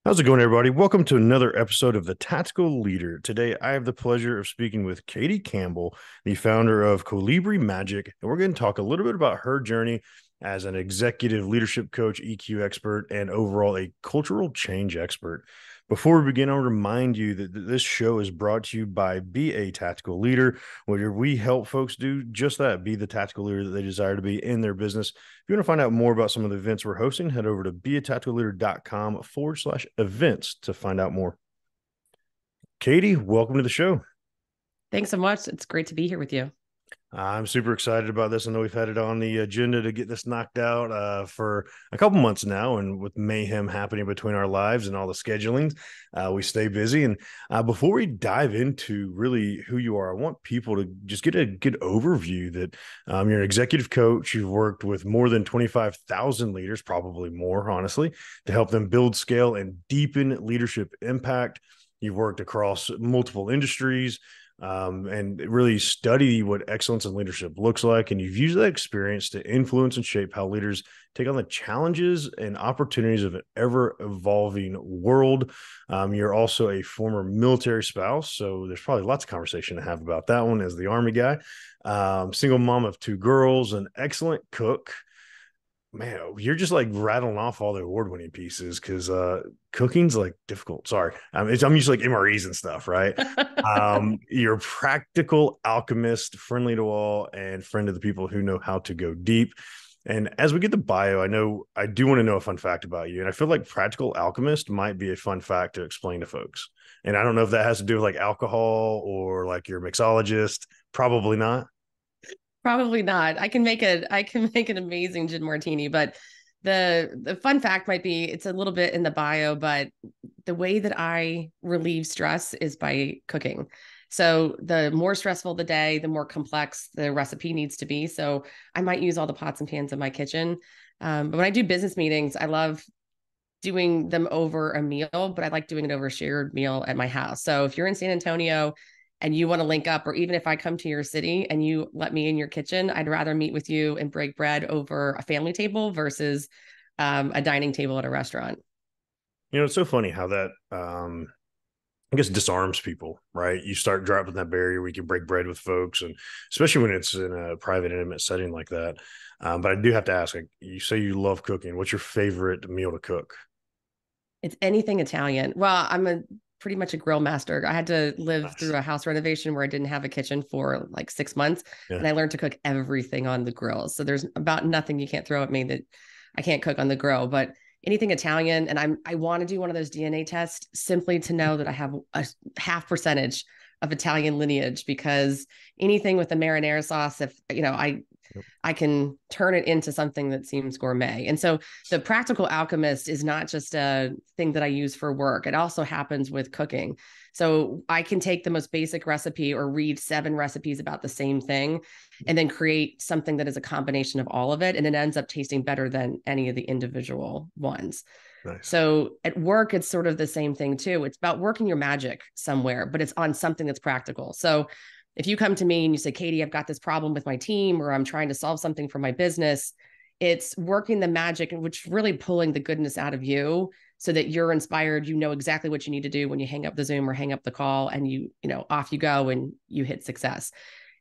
How's it going, everybody? Welcome to another episode of The Tactical Leader. Today, I have the pleasure of speaking with Catie Campbell, the founder of Colibri Magic, and we're going to talk a little bit about her journey as an executive leadership coach, EQ expert, and overall a cultural change expert. Before we begin, I'll remind you that this show is brought to you by Be a Tactical Leader, where we help folks do just that, be the tactical leader that they desire to be in their business. If you want to find out more about some of the events we're hosting, head over to beatacticalleader.com/events to find out more. Catie, welcome to the show. Thanks so much. It's great to be here with you. I'm super excited about this. I know we've had it on the agenda to get this knocked out for a couple months now, and with mayhem happening between our lives and all the schedulings, we stay busy. And before we dive into really who you are, I want people to just get a good overview that you're an executive coach. You've worked with more than 25,000 leaders, probably more, honestly, to help them build, scale, and deepen leadership impact. You've worked across multiple industries and really study what excellence in leadership looks like. And you've used that experience to influence and shape how leaders take on the challenges and opportunities of an ever evolving world. You're also a former military spouse, so there's probably lots of conversation to have about that one as the Army guy. Single mom of two girls, an excellent cook. Man, you're just like rattling off all the award-winning pieces because cooking's like difficult. Sorry, I'm used to like MREs and stuff, right? You're a practical alchemist, friendly to all, and friend to the people who know how to go deep. And as we get the bio, I do want to know a fun fact about you, and I feel like practical alchemist might be a fun fact to explain to folks. And I don't know if that has to do with like alcohol or like you're a mixologist. Probably not. Probably not. I can make an amazing gin martini, but the fun fact might be it's a little bit in the bio, but the way that I relieve stress is by cooking. So the more stressful the day, the more complex the recipe needs to be. So I might use all the pots and pans in my kitchen. But when I do business meetings, I love doing them over a meal, but I like doing it over a shared meal at my house. So if you're in San Antonio and you want to link up, or even if I come to your city and you let me in your kitchen, I'd rather meet with you and break bread over a family table versus a dining table at a restaurant. It's so funny how that I guess disarms people, right? You start dropping that barrier where you can break bread with folks, and especially when it's in a private, intimate setting like that. But I do have to ask, like, you say you love cooking. What's your favorite meal to cook? It's anything Italian. Well, I'm a pretty much a grill master. I had to live through Nice. a house renovation where I didn't have a kitchen for like 6 months, Yeah. and I learned to cook everything on the grill. So there's about nothing you can't throw at me that I can't cook on the grill. But anything Italian, and I want to do one of those DNA tests simply to know that I have a half percentage of Italian lineage, because anything with the marinara sauce, if Yep. I can turn it into something that seems gourmet. And so the practical alchemist is not just a thing that I use for work. It also happens with cooking. So I can take the most basic recipe or read 7 recipes about the same thing and then create something that is a combination of all of it. And it ends up tasting better than any of the individual ones. Nice. So at work, it's sort of the same thing too. It's about working your magic somewhere, but it's on something that's practical. So if you come to me and you say, Catie, I've got this problem with my team, or I'm trying to solve something for my business, it's working the magic, which really pulling the goodness out of you so that you're inspired. You know exactly what you need to do when you hang up the Zoom or hang up the call, and off you go and you hit success.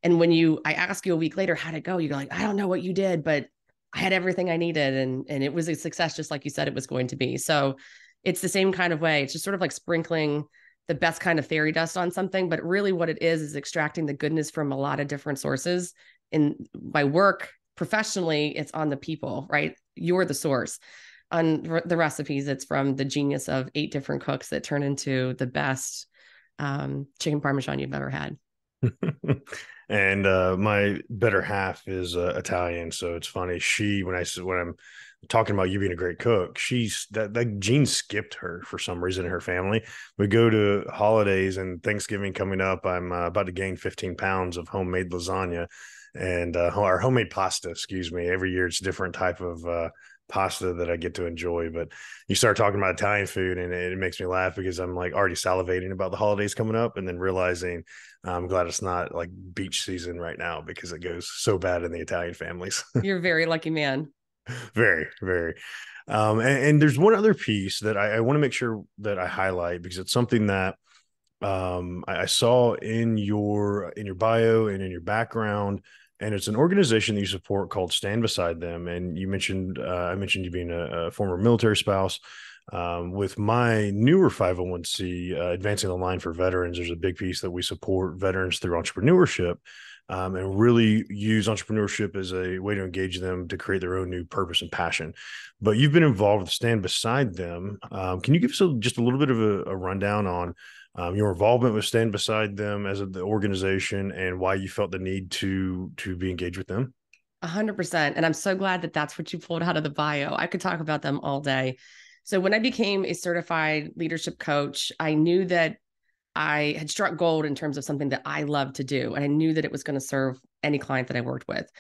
And when I ask you a week later, how'd it go? You're like, I don't know what you did, but I had everything I needed. And it was a success, just like you said it was going to be. So it's the same kind of way. It's just sort of like sprinkling the best kind of fairy dust on something, but really what it is extracting the goodness from a lot of different sources. In my work professionally, it's on the people, right? You're the source. On the recipes, it's from the genius of 8 different cooks that turn into the best chicken parmesan you've ever had. And my better half is Italian, so it's funny. When I'm talking about you being a great cook, she's that gene skipped her for some reason in her family. We go to holidays and Thanksgiving coming up. I'm about to gain 15 pounds of homemade lasagna and our homemade pasta. Excuse me. Every year it's a different type of pasta that I get to enjoy. But you start talking about Italian food, and it makes me laugh because I'm like already salivating about the holidays coming up, and then realizing I'm glad it's not like beach season right now because it goes so bad in the Italian families. You're a very lucky man. Very, very. And there's one other piece that I want to make sure that I highlight because it's something that I saw in your bio and in your background, and it's an organization that you support called Stand Beside Them. And you mentioned I mentioned you being a former military spouse. With my newer 501c, Advancing the Line for Veterans, there's a big piece that we support veterans through entrepreneurship, and really use entrepreneurship as a way to engage them to create their own new purpose and passion. But you've been involved with Stand Beside Them. Can you give us just a little bit of a rundown on your involvement with Stand Beside Them as the organization and why you felt the need to be engaged with them? 100%. And I'm so glad that that's what you pulled out of the bio. I could talk about them all day. So when I became a certified leadership coach, I knew that I had struck gold in terms of something that I love to do. And I knew that it was going to serve any client that I worked with.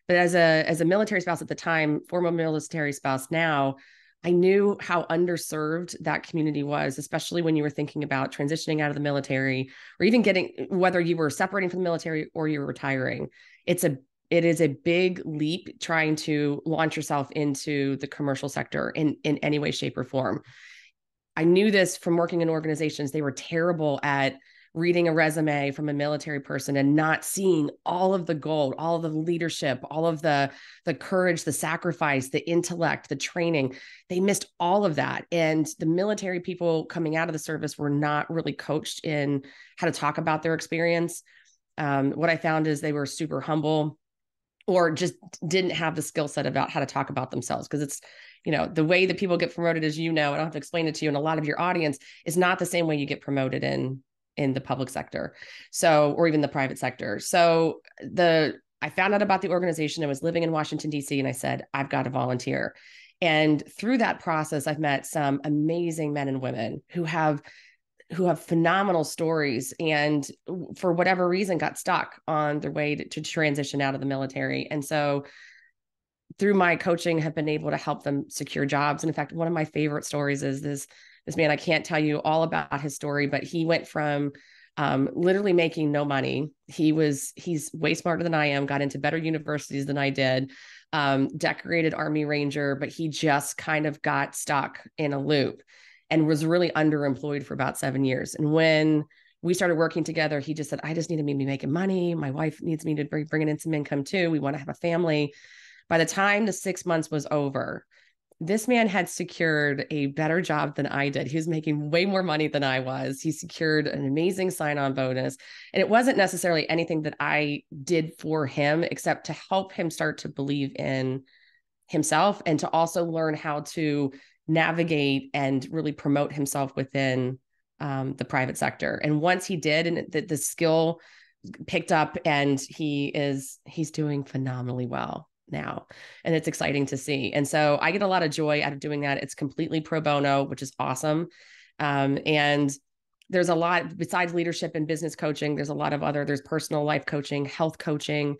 But as a military spouse at the time, former military spouse now, I knew how underserved that community was, especially when you were thinking about transitioning out of the military or even getting, whether you were separating from the military or you're retiring. It is a big leap trying to launch yourself into the commercial sector in any way, shape, or form. I knew this from working in organizations. They were terrible at reading a resume from a military person and not seeing all of the gold, all of the leadership, all of the courage, the sacrifice, the intellect, the training. They missed all of that. And the military people coming out of the service were not really coached in how to talk about their experience. What I found is they were super humble or just didn't have the skill set about how to talk about themselves. Because it's, the way that people get promoted, as I don't have to explain it to you, and a lot of your audience is not the same way you get promoted in the public sector. So, or even the private sector. So I found out about the organization. I was living in Washington, D.C., and I said, I've got to volunteer. And through that process, I've met some amazing men and women who have phenomenal stories and for whatever reason got stuck on their way to transition out of the military. And so through my coaching have been able to help them secure jobs. And in fact, one of my favorite stories is this man. I can't tell you all about his story, but he went from literally making no money. He's way smarter than I am, got into better universities than I did, decorated Army Ranger, but he just kind of got stuck in a loop and was really underemployed for about 7 years. And when we started working together, he just said, I just need to be making money. My wife needs me to bring in some income too. We want to have a family. By the time the 6 months was over, this man had secured a better job than I did. He was making way more money than I was. He secured an amazing sign-on bonus. And it wasn't necessarily anything that I did for him, except to help him start to believe in himself and to also learn how to navigate and really promote himself within the private sector. And once he did, and the skill picked up, and he's doing phenomenally well now. And it's exciting to see. And so I get a lot of joy out of doing that. It's completely pro bono, which is awesome. And there's a lot besides leadership and business coaching. There's personal life coaching, health coaching,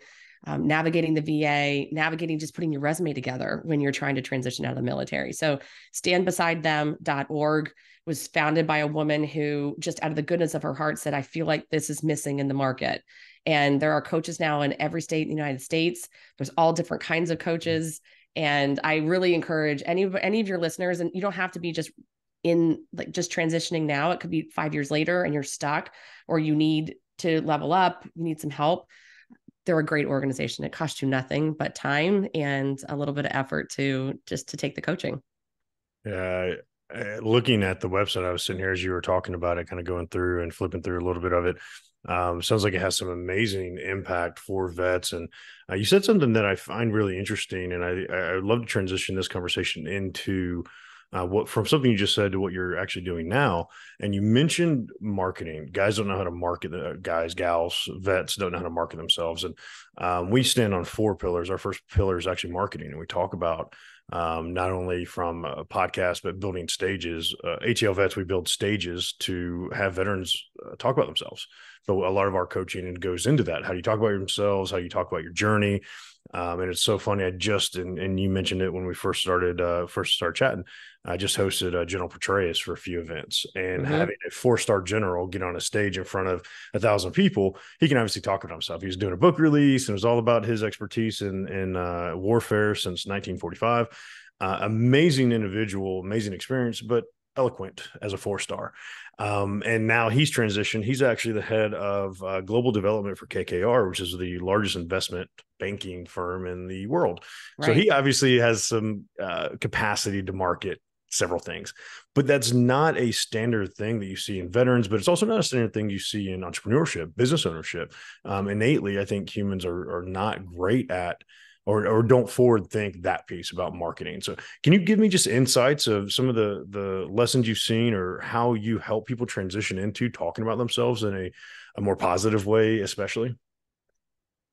navigating the VA, navigating just putting your resume together when you're trying to transition out of the military. So standbesitethem.org was founded by a woman who just out of the goodness of her heart said, I feel like this is missing in the market. And there are coaches now in every state in the United States. There's all different kinds of coaches. And I really encourage any of your listeners, and you don't have to be just transitioning now. It could be 5 years later and you're stuck, or you need to level up, you need some help. They're a great organization. It costs you nothing but time and a little bit of effort to take the coaching. Yeah. Looking at the website, I was sitting here as you were talking about it, kind of going through and flipping through a little bit of it. Sounds like it has some amazing impact for vets. And you said something that I find really interesting, and I would love to transition this conversation into what from something you just said to what you're actually doing now. And you mentioned marketing. Guys don't know how to market. Guys, gals, vets don't know how to market themselves. And we stand on 4 pillars. Our first pillar is actually marketing, and we talk about not only from a podcast, but building stages. ATL Vets, we build stages to have veterans talk about themselves. So a lot of our coaching goes into that. How do you talk about themselves? How do you talk about your journey? And it's so funny. And you mentioned it when we first started chatting. I just hosted General Petraeus for a few events, and Mm-hmm. having a 4-star general get on a stage in front of 1,000 people, he can obviously talk about himself. He was doing a book release, and it was all about his expertise in warfare since 1945. Amazing individual, amazing experience, but eloquent as a 4-star. And now he's transitioned. He's actually the head of global development for KKR, which is the largest investment banking firm in the world. So Right. he obviously has some capacity to market several things, but that's not a standard thing that you see in veterans, but it's also not a standard thing you see in entrepreneurship, business ownership. Innately, I think humans are not great at or don't forward think that piece about marketing. So can you give me just insights of some of the lessons you've seen or how you help people transition into talking about themselves in a more positive way, especially?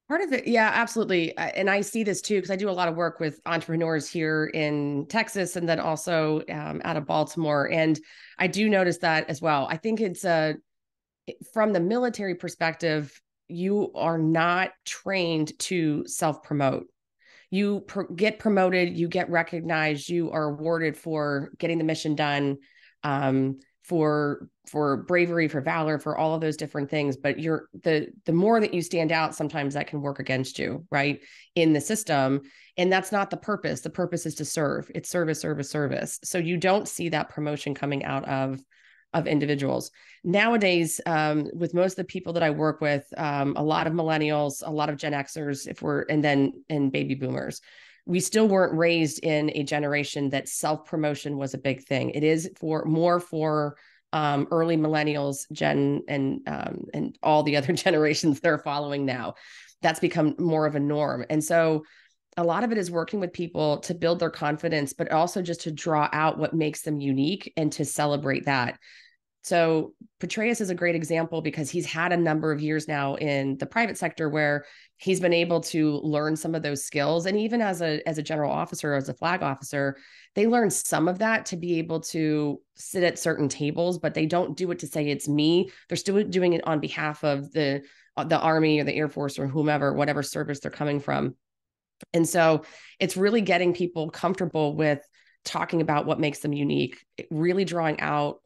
Part of it, yeah, absolutely. And I see this too, because I do a lot of work with entrepreneurs here in Texas and then also out of Baltimore. And I do notice that as well. I think it's from the military perspective, you are not trained to self promote. You get promoted, you get recognized, you are awarded for getting the mission done, for bravery, for valor, for all of those different things. But you're the more that you stand out, sometimes that can work against you, right, in the system. And that's not the purpose. The purpose is to serve. It's service, service, service. So you don't see that promotion coming out of individuals nowadays. With most of the people that I work with, a lot of millennials, a lot of Gen Xers, and baby boomers, we still weren't raised in a generation that self promotion was a big thing. It is for early millennials, and all the other generations that are following now. That's become more of a norm, and so a lot of it is working with people to build their confidence, but also just to draw out what makes them unique and to celebrate that. So Petraeus is a great example because he's had a number of years now in the private sector where he's been able to learn some of those skills. And even as a general officer, as a flag officer, they learn some of that to be able to sit at certain tables, but they don't do it to say it's me. They're still doing it on behalf of the Army or the Air Force or whomever, whatever service they're coming from. And so it's really getting people comfortable with talking about what makes them unique, really drawing out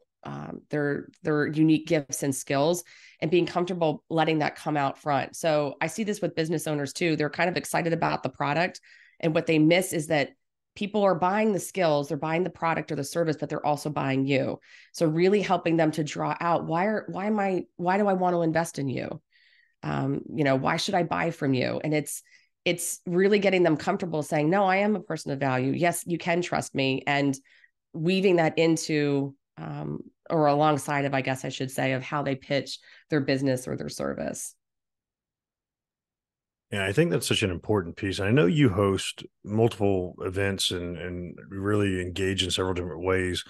their unique gifts and skills, and being comfortable letting that come out front. So I see this with business owners too. They're kind of excited about the product, and what they miss is that people are buying the skills, they're buying the product or the service, but they're also buying you. So really helping them to draw out why do I want to invest in you? Why should I buy from you? And it's really getting them comfortable saying, no, I am a person of value. Yes, you can trust me, and weaving that into or alongside of, I guess I should say, of how they pitch their business or their service. Yeah, I think that's such an important piece. I know you host multiple events and really engage in several different ways.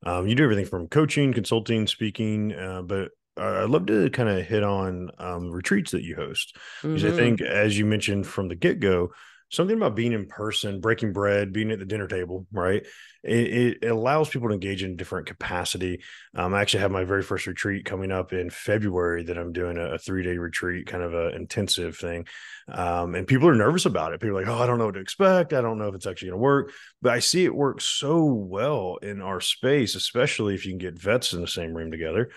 You do everything from coaching, consulting, speaking, but I'd love to kind of hit on retreats that you host. Because I Mm-hmm. think, as you mentioned from the get go, something about being in person, breaking bread, being at the dinner table, right? It allows people to engage in different capacity. I actually have my very first retreat coming up in February that I'm doing a 3-day retreat, kind of an intensive thing. And people are nervous about it. People are like, oh, I don't know what to expect. I don't know if it's actually going to work. But I see it work so well in our space, especially if you can get vets in the same room together.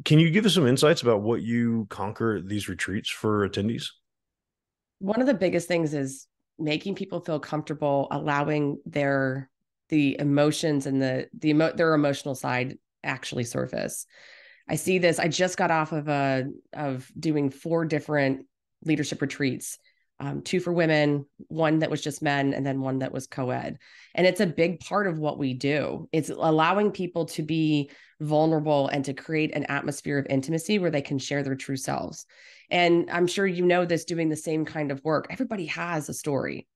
Can you give us some insights about what you conquer these retreats for attendees? One of the biggest things is making people feel comfortable, allowing the emotions and their emotional side actually surface. I see this. I just got off of doing 4 different leadership retreats, 2 for women, one that was just men, and then one that was co-ed. And it's a big part of what we do. It's allowing people to be vulnerable and to create an atmosphere of intimacy where they can share their true selves. And I'm sure you know this doing the same kind of work. Everybody has a story.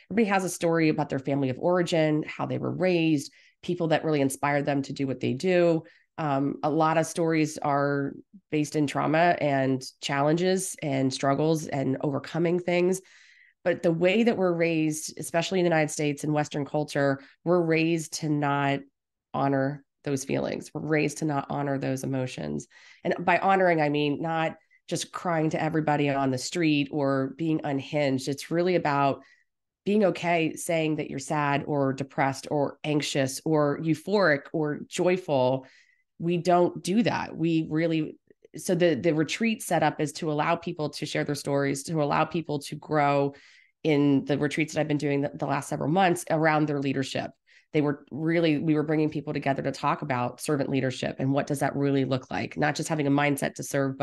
Everybody has a story about their family of origin, how they were raised, people that really inspired them to do what they do. A lot of stories are based in trauma and challenges and struggles and overcoming things. But the way that we're raised, especially in the United States and Western culture, we're raised to not honor those feelings. We're raised to not honor those emotions. And by honoring, I mean not just crying to everybody on the street or being unhinged. It's really about being okay saying that you're sad or depressed or anxious or euphoric or joyful. We don't do that. We really, so the retreat setup is to allow people to share their stories, to allow people to grow in the retreats that I've been doing the last several months around their leadership. We were bringing people together to talk about servant leadership and what does that really look like? Not just having a mindset to serve,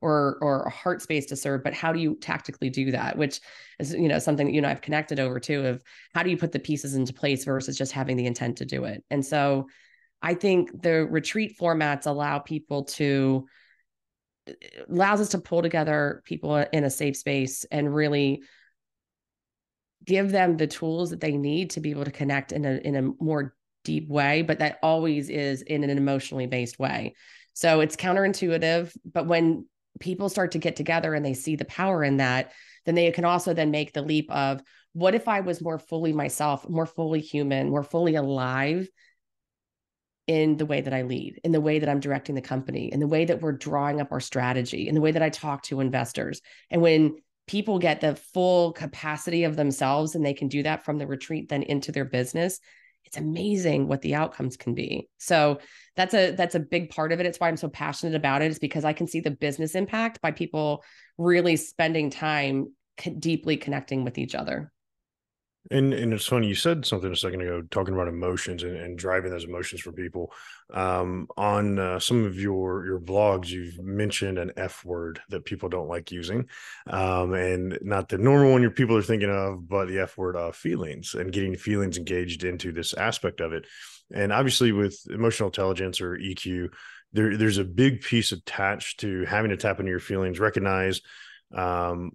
or a heart space to serve, but how do you tactically do that? Which is, something that, I've connected over to, of how do you put the pieces into place versus just having the intent to do it? And so I think the retreat formats allows us to pull together people in a safe space and really give them the tools that they need to be able to connect in a more deep way, but that always is in an emotionally based way. So it's counterintuitive, but when people start to get together and they see the power in that, then they can also then make the leap of, what if I was more fully myself, more fully human, more fully alive in the way that I lead, in the way that I'm directing the company, in the way that we're drawing up our strategy, in the way that I talk to investors. And when people get the full capacity of themselves and they can do that from the retreat then into their business, it's amazing what the outcomes can be. So that's a big part of it. It's why I'm so passionate about it, is because I can see the business impact by people really spending time deeply connecting with each other. And it's funny, you said something a second ago, talking about emotions and driving those emotions for people. On some of your vlogs, you've mentioned an F word that people don't like using, and not the normal one your people are thinking of, but the F word of feelings and getting feelings engaged into this aspect of it. And obviously, with emotional intelligence or EQ, there's a big piece attached to having to tap into your feelings, recognize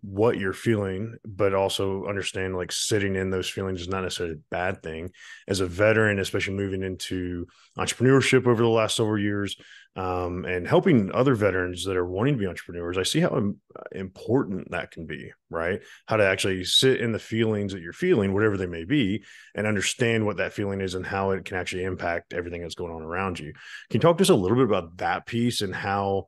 what you're feeling, but also understand like sitting in those feelings is not necessarily a bad thing. As a veteran, especially moving into entrepreneurship over the last several years, and helping other veterans that are wanting to be entrepreneurs, I see how important that can be, right? How to actually sit in the feelings that you're feeling, whatever they may be, and understand what that feeling is and how it can actually impact everything that's going on around you. Can you talk to us a little bit about that piece and how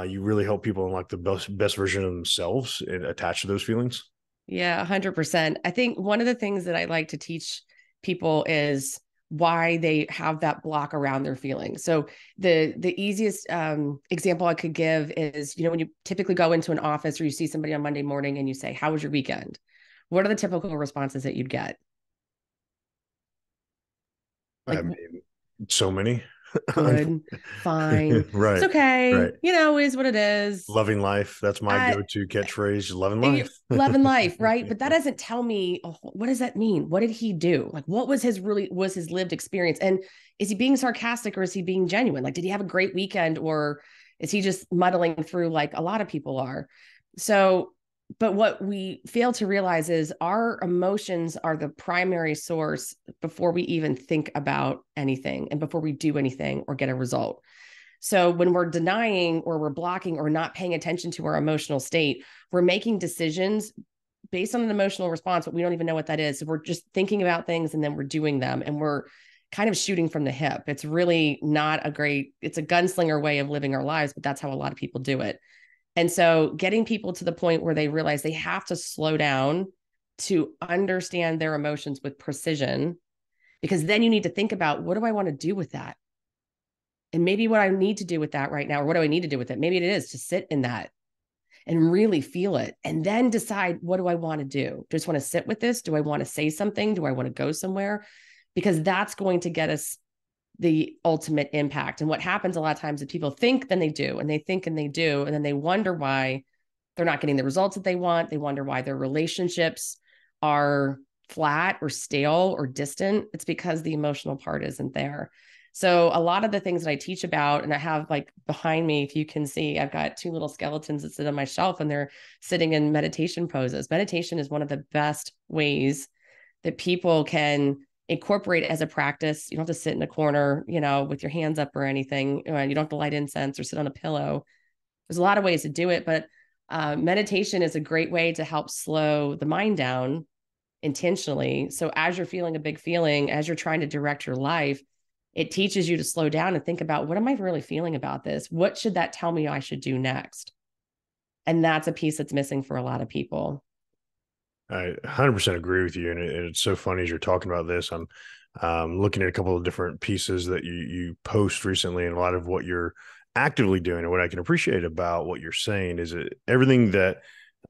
you really help people unlock the best version of themselves and attach to those feelings? Yeah, 100%. I think one of the things that I like to teach people is why they have that block around their feelings. So the easiest example I could give is, when you typically go into an office or you see somebody on Monday morning and you say, "How was your weekend?" What are the typical responses that you'd get? I Like, mean, so many. good, fine, it's Right, okay, right. is what it is. Loving life. That's my I go-to catchphrase. Loving life. Love and life, right? But that doesn't tell me, oh, what does that mean? What did he do? Like, what was his lived experience? And is he being sarcastic or is he being genuine? Like, did he have a great weekend or is he just muddling through like a lot of people are? So, but what we fail to realize is our emotions are the primary source before we even think about anything and before we do anything or get a result. So when we're denying or we're blocking or not paying attention to our emotional state, we're making decisions based on an emotional response, but we don't even know what that is. So we're just thinking about things and then we're doing them and we're kind of shooting from the hip. It's really not it's a gunslinger way of living our lives, but that's how a lot of people do it. And so getting people to the point where they realize they have to slow down to understand their emotions with precision, because then you need to think about, what do I want to do with that? And maybe what I need to do with that right now, or what do I need to do with it? Maybe it is to sit in that and really feel it and then decide, what do I want to do? Do I just want to sit with this? Do I want to say something? Do I want to go somewhere? Because that's going to get us the ultimate impact. And what happens a lot of times is people think, then they do, and they think and they do, and then they wonder why they're not getting the results that they want. They wonder why their relationships are flat or stale or distant. It's because the emotional part isn't there. So a lot of the things that I teach about, and I have like behind me, if you can see, I've got two little skeletons that sit on my shelf and they're sitting in meditation poses. Meditation is one of the best ways that people can incorporate it as a practice. You don't have to sit in a corner, with your hands up or anything. You don't have to light incense or sit on a pillow. There's a lot of ways to do it, but meditation is a great way to help slow the mind down intentionally. So as you're feeling a big feeling, as you're trying to direct your life, it teaches you to slow down and think about, what am I really feeling about this? What should that tell me I should do next? And that's a piece that's missing for a lot of people. I 100% agree with you. And it's so funny as you're talking about this. I'm looking at a couple of different pieces that you post recently, and a lot of what you're actively doing. And what I can appreciate about what you're saying is that everything that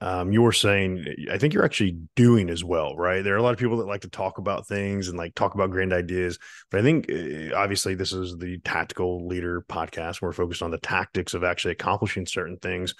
you're saying, I think you're actually doing as well, right? There are a lot of people that like to talk about things and like talk about grand ideas. But I think obviously this is the Tactical Leader podcast. We're focused on the tactics of actually accomplishing certain things.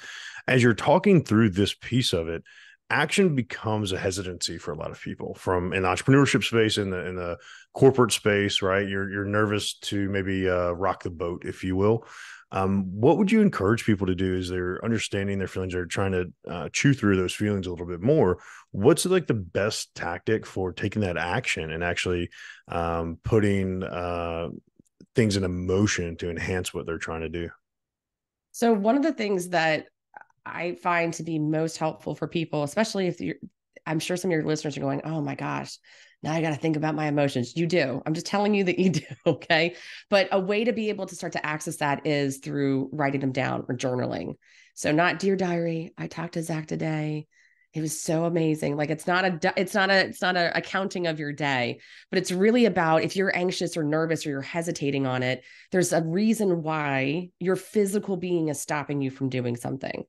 As you're talking through this piece of it, action becomes a hesitancy for a lot of people from an entrepreneurship space, in the corporate space, right? You're nervous to maybe rock the boat, if you will. What would you encourage people to do as they're understanding their feelings, or trying to chew through those feelings a little bit more? What's like the best tactic for taking that action and actually putting things in motion to enhance what they're trying to do? So one of the things that I find to be most helpful for people, especially if you're, I'm sure some of your listeners are going, oh my gosh, now I got to think about my emotions. You do. I'm just telling you that you do. Okay. But a way to be able to start to access that is through writing them down or journaling. So not dear diary, I talked to Zack today. It was so amazing. Like it's not a accounting of your day, but it's really about if you're anxious or nervous or you're hesitating on it, there's a reason why your physical being is stopping you from doing something.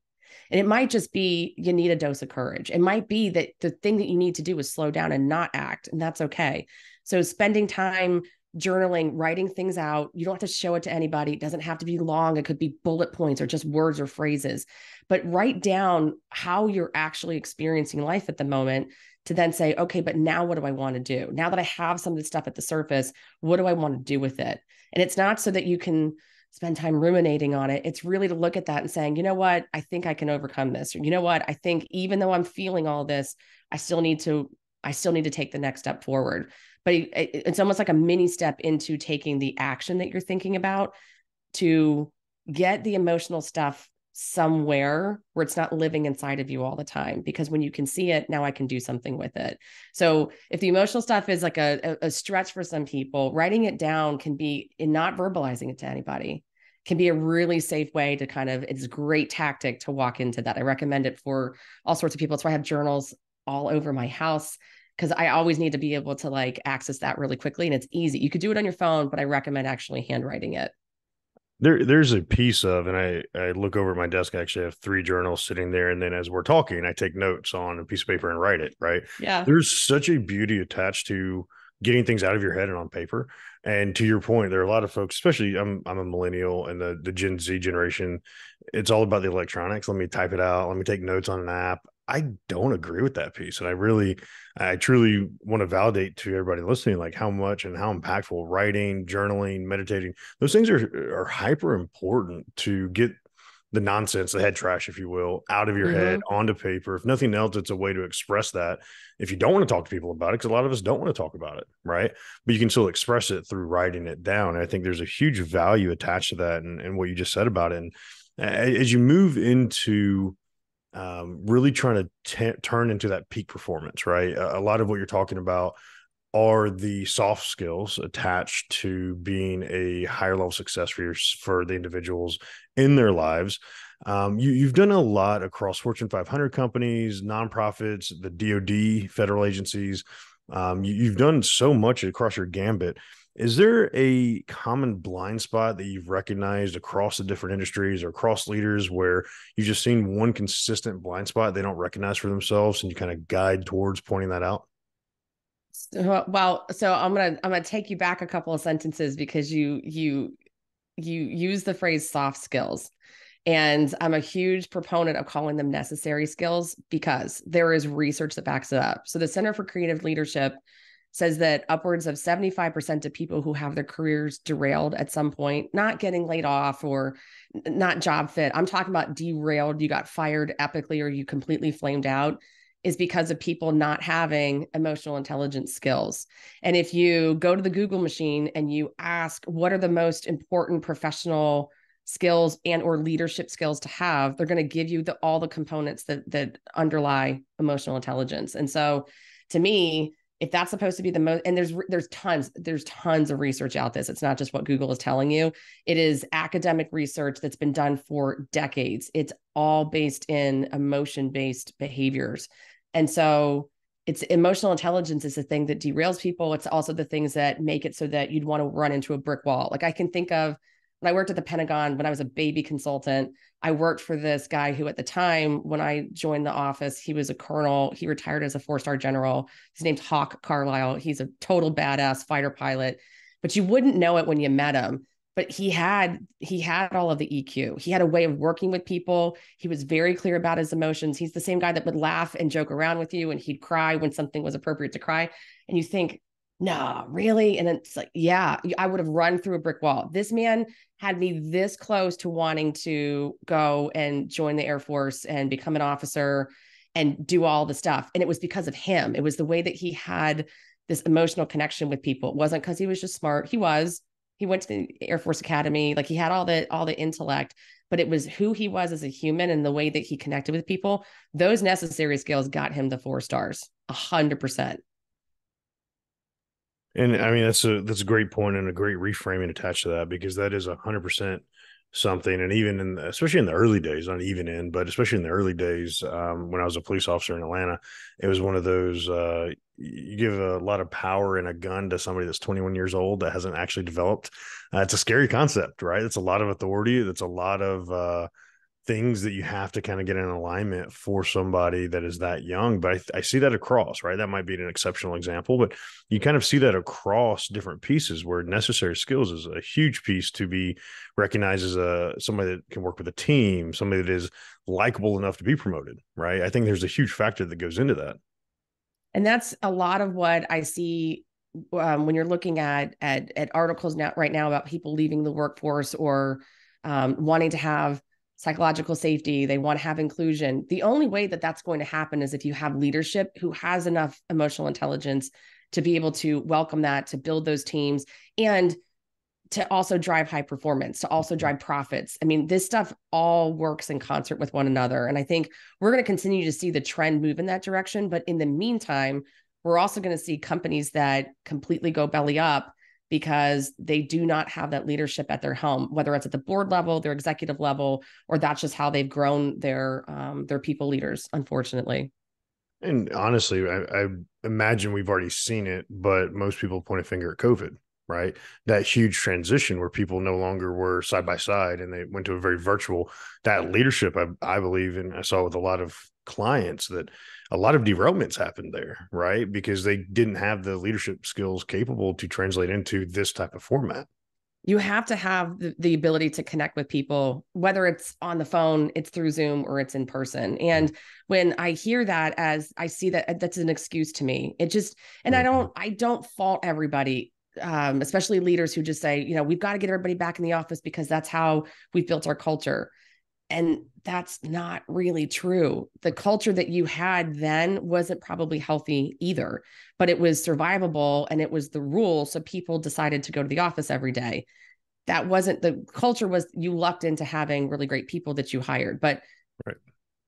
And it might just be you need a dose of courage. It might be that the thing that you need to do is slow down and not act, and that's okay. So spending time journaling, writing things out, you don't have to show it to anybody. It doesn't have to be long. It could be bullet points or just words or phrases, but write down how you're actually experiencing life at the moment to then say, okay, but now what do I want to do? Now that I have some of this stuff at the surface, what do I want to do with it? And it's not so that you can spend time ruminating on it. It's really to look at that and saying, you know what, I think I can overcome this. Or you know what, I think even though I'm feeling all this, I still need to, I still need to take the next step forward. But it's almost like a mini step into taking the action that you're thinking about to get the emotional stuff somewhere where it's not living inside of you all the time. Because when you can see it, now I can do something with it. So if the emotional stuff is like a stretch for some people, writing it down can be, and not verbalizing it to anybody can be a really safe way to kind of, it's a great tactic to walk into that. I recommend it for all sorts of people. That's why I have journals all over my house, because I always need to be able to like access that really quickly. And it's easy. You could do it on your phone, but I recommend actually handwriting it. There's a piece of, and I look over at my desk. I actually have three journals sitting there, and then as we're talking, I take notes on a piece of paper and write it. Right. Yeah. There's such a beauty attached to getting things out of your head and on paper. And to your point, there are a lot of folks, especially I'm a millennial, and the Gen Z generation. It's all about the electronics. Let me type it out. Let me take notes on an app. I don't agree with that piece, and I truly want to validate to everybody listening, like how much and how impactful writing, journaling, meditating, those things are hyper important to get the nonsense, the head trash, if you will, out of your head Mm-hmm. onto paper. If nothing else, it's a way to express that. If you don't want to talk to people about it, because a lot of us don't want to talk about it, right? But you can still express it through writing it down. And I think there's a huge value attached to that, and what you just said about it. And as you move into really trying to turn into that peak performance, right? A lot of what you're talking about are the soft skills attached to being a higher level success for the individuals in their lives. You've done a lot across Fortune 500 companies, nonprofits, the DoD, federal agencies. You've done so much across your gambit. Is there a common blind spot that you've recognized across the different industries or across leaders where you've just seen one consistent blind spot they don't recognize for themselves, and you kind of guide towards pointing that out? So I'm gonna take you back a couple of sentences because you use the phrase soft skills. And I'm a huge proponent of calling them necessary skills because there is research that backs it up. So the Center for Creative Leadership says that upwards of 75% of people who have their careers derailed at some point, not getting laid off or not job fit, I'm talking about derailed, you got fired epically or you completely flamed out, is because of people not having emotional intelligence skills. And if you go to the Google machine and you ask, what are the most important professional skills and or leadership skills to have, they're going to give you all the components that underlie emotional intelligence. And so to me, if that's supposed to be the most, and there's tons of research out this. It's not just what Google is telling you. It is academic research that's been done for decades. It's all based in emotion-based behaviors. And so it's emotional intelligence is the thing that derails people. It's also the things that make it so that you'd want to run into a brick wall. Like I can think of when I worked at the Pentagon, when I was a baby consultant, I worked for this guy who at the time, when I joined the office, he was a colonel. He retired as a 4-star general. His name's Hawk Carlisle. He's a total badass fighter pilot, but you wouldn't know it when you met him. But he had all of the EQ. He had a way of working with people. He was very clear about his emotions. He's the same guy that would laugh and joke around with you, and he'd cry when something was appropriate to cry. And you think, no, really? And it's like, yeah, I would have run through a brick wall. This man had me this close to wanting to go and join the Air Force and become an officer and do all the stuff. And it was because of him. It was the way that he had this emotional connection with people. It wasn't because he was just smart. He went to the Air Force Academy. Like he had all the intellect, but it was who he was as a human and the way that he connected with people. Those necessary skills got him the 4 stars, 100%. And I mean, that's a great point and a great reframing attached to that, because that is 100% something. And even especially in the early days, not even in, but especially in the early days, when I was a police officer in Atlanta, it was one of those, you give a lot of power in a gun to somebody that's 21 years old that hasn't actually developed. It's a scary concept, right? It's a lot of authority. That's a lot of, things that you have to kind of get in alignment for somebody that is that young. But I see that across, right? That might be an exceptional example, but you kind of see that across different pieces where necessary skills is a huge piece to be recognized as somebody that can work with a team, somebody that is likable enough to be promoted, right? I think there's a huge factor that goes into that. And that's a lot of what I see when you're looking at articles right now about people leaving the workforce or wanting to have psychological safety. They want to have inclusion. The only way that that's going to happen is if you have leadership who has enough emotional intelligence to be able to welcome that, to build those teams, and to also drive high performance, to also drive profits. I mean, this stuff all works in concert with one another. And I think we're going to continue to see the trend move in that direction. But in the meantime, we're also going to see companies that completely go belly up because they do not have that leadership at their helm, whether it's at the board level, their executive level, or that's just how they've grown their people leaders, unfortunately. And honestly, I imagine we've already seen it, but most people point a finger at COVID, right? That huge transition where people no longer were side by side and they went to a very virtual, that leadership, I believe, and I saw with a lot of clients that a lot of derailments happened there, right? Because they didn't have the leadership skills capable to translate into this type of format. You have to have the ability to connect with people, whether it's on the phone, it's through Zoom, or it's in person. And when I hear that, as I see that, that's an excuse to me. It just, and Mm-hmm. I don't fault everybody, especially leaders who just say, we've got to get everybody back in the office because that's how we've built our culture. And that's not really true. The culture that you had then wasn't probably healthy either, but it was survivable and it was the rule. So people decided to go to the office every day. That wasn't the culture, was you lucked into having really great people that you hired. But Right.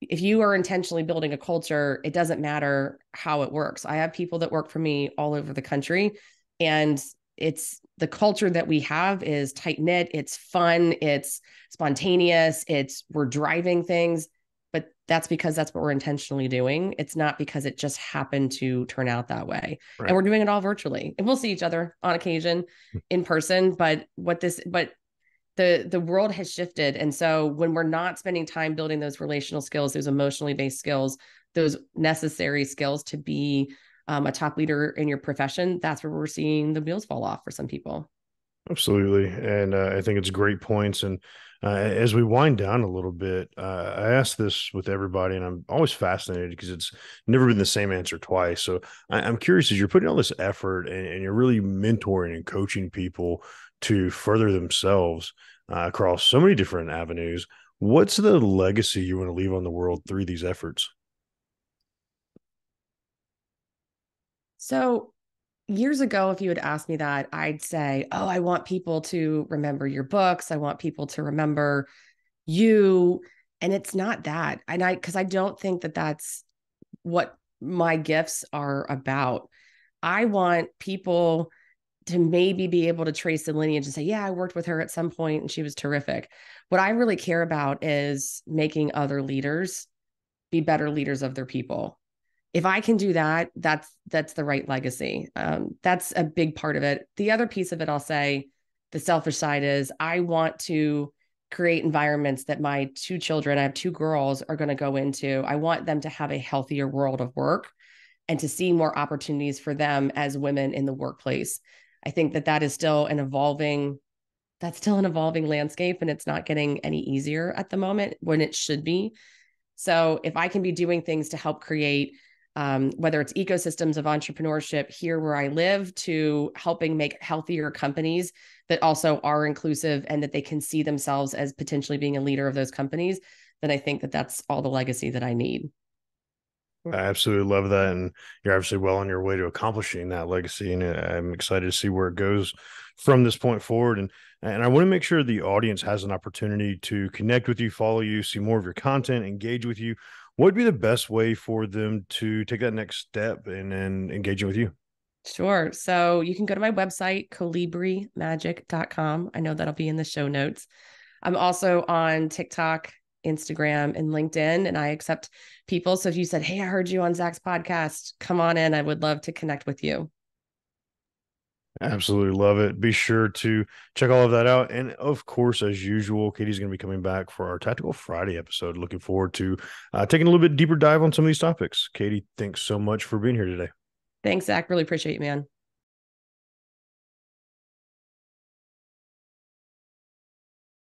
if you are intentionally building a culture, it doesn't matter how it works. I have people that work for me all over the country, and it's the culture that we have is tight knit. It's fun. It's spontaneous. We're driving things, but that's because that's what we're intentionally doing. It's not because it just happened to turn out that way. And Right. we're doing it all virtually, and we'll see each other on occasion in person. But the world has shifted. And so when we're not spending time building those relational skills, those emotionally based skills, those necessary skills to be a top leader in your profession, that's where we're seeing the wheels fall off for some people. Absolutely. And I think it's great points. And as we wind down a little bit, I ask this with everybody, and I'm always fascinated because it's never been the same answer twice. So I'm curious, as you're putting all this effort and you're really mentoring and coaching people to further themselves across so many different avenues, what's the legacy you want to leave on the world through these efforts? So years ago, if you had asked me that, I'd say, oh, I want people to remember your books. I want people to remember you. And it's not that. Because I don't think that that's what my gifts are about. I want people to maybe be able to trace the lineage and say, yeah, I worked with her at some point and she was terrific. What I really care about is making other leaders be better leaders of their people. If I can do that, that's the right legacy. That's a big part of it. The other piece of it, I'll say, the selfish side is I want to create environments that my two children, I have two girls, are going to go into. I want them to have a healthier world of work and to see more opportunities for them as women in the workplace. I think that that is still an evolving that's still an evolving landscape, and it's not getting any easier at the moment when it should be. So if I can be doing things to help create, whether it's ecosystems of entrepreneurship here where I live, to helping make healthier companies that also are inclusive and that they can see themselves as potentially being a leader of those companies, then I think that that's all the legacy that I need. I absolutely love that. And you're obviously well on your way to accomplishing that legacy. And I'm excited to see where it goes from this point forward. And I want to make sure the audience has an opportunity to connect with you, follow you, see more of your content, engage with you. What would be the best way for them to take that next step and then engaging with you? Sure. So you can go to my website, colibrimagic.com. I know that'll be in the show notes. I'm also on TikTok, Instagram, and LinkedIn, and I accept people. So if you said, hey, I heard you on Zack's podcast, come on in. I would love to connect with you. Absolutely love it. Be sure to check all of that out. And of course, as usual, Katie's going to be coming back for our Tactical Friday episode. Looking forward to taking a little bit deeper dive on some of these topics. Katie, thanks so much for being here today. Thanks, Zack. Really appreciate you, man.